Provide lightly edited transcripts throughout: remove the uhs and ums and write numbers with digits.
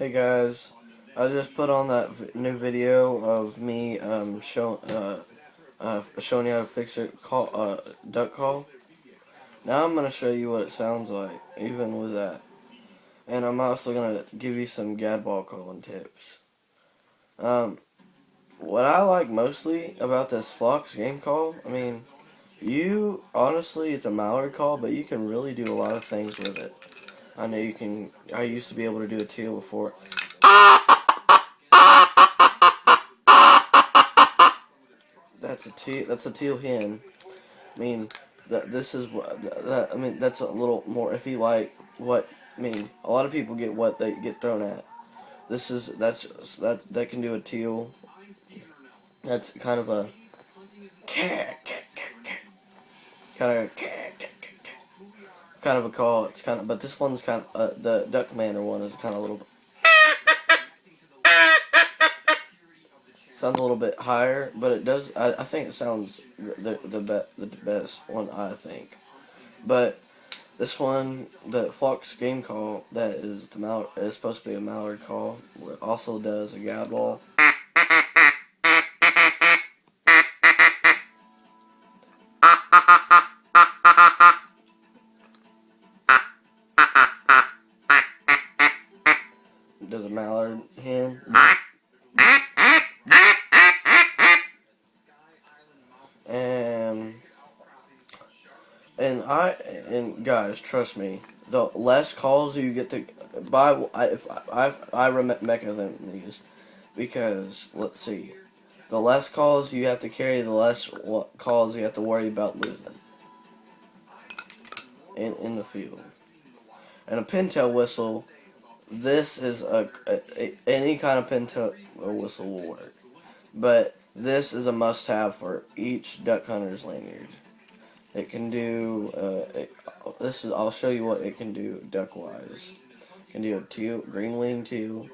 Hey guys, I just put on that new video of me showing you how to fix a duck call. Now I'm gonna show you what it sounds like, even with that, and I'm also gonna give you some gadball calling tips. Um, what I like mostly about this faulks game call, you honestly it's a mallard call, but you can really do a lot of things with it. I know you can. I used to be able to do a teal before. That's a teal hen. I mean, this is that's a little more iffy. Like what a lot of people get what they get thrown at. That can do a teal. That's kind of a kind of kind of a call. It's kind of, but this one's kind of the duck commander one is kind of a little. Sounds a little bit higher, but it does. I think it sounds the best one. I think, but this one, the Fox game call, that is the mallard, is supposed to be a mallard call. It also does a gad ball. It does a mallard hen. And guys, trust me, the less calls you get to buy, I recommend these because let's see, the less calls you have to carry, the less calls you have to worry about losing in the field. And a pintail whistle, this is any kind of pintail whistle will work, but this is a must-have for each duck hunter's lanyard. It can do. I'll show you what it can do duck wise. It can do a teal, green wing teal.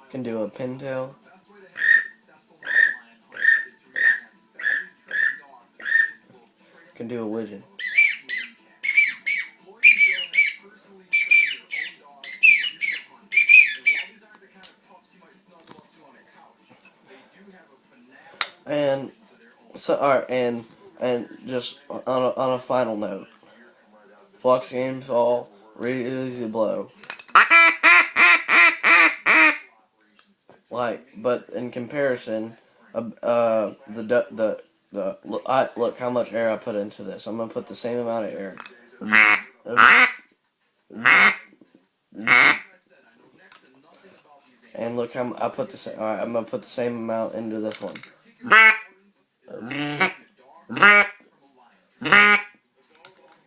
Can do a pintail. Can do a widgeon. And so, alright, and just on a final note, Flux games all really easy to blow. But in comparison, look how much air I put into this. I'm gonna put the same amount of air. And look how I put the same. All right, I'm gonna put the same amount into this one.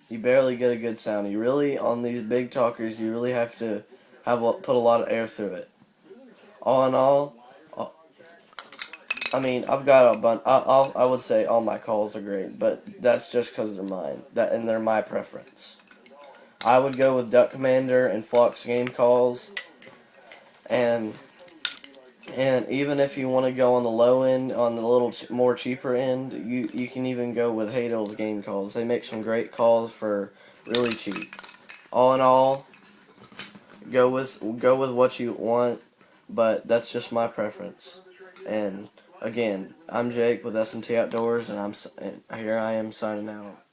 You barely get a good sound. You really, on these big talkers, you really have to put a lot of air through it. All in all, I've got a bunch. I would say all my calls are great, but that's just because they're mine. And they're my preference. I would go with Duck Commander and Flux game calls, and even if you want to go on the low end, on the little more cheaper end, you can even go with Hadel's game calls. They make some great calls for really cheap. All in all, go with what you want, but that's just my preference. And again, I'm Jake with S&T Outdoors, and here I am signing out.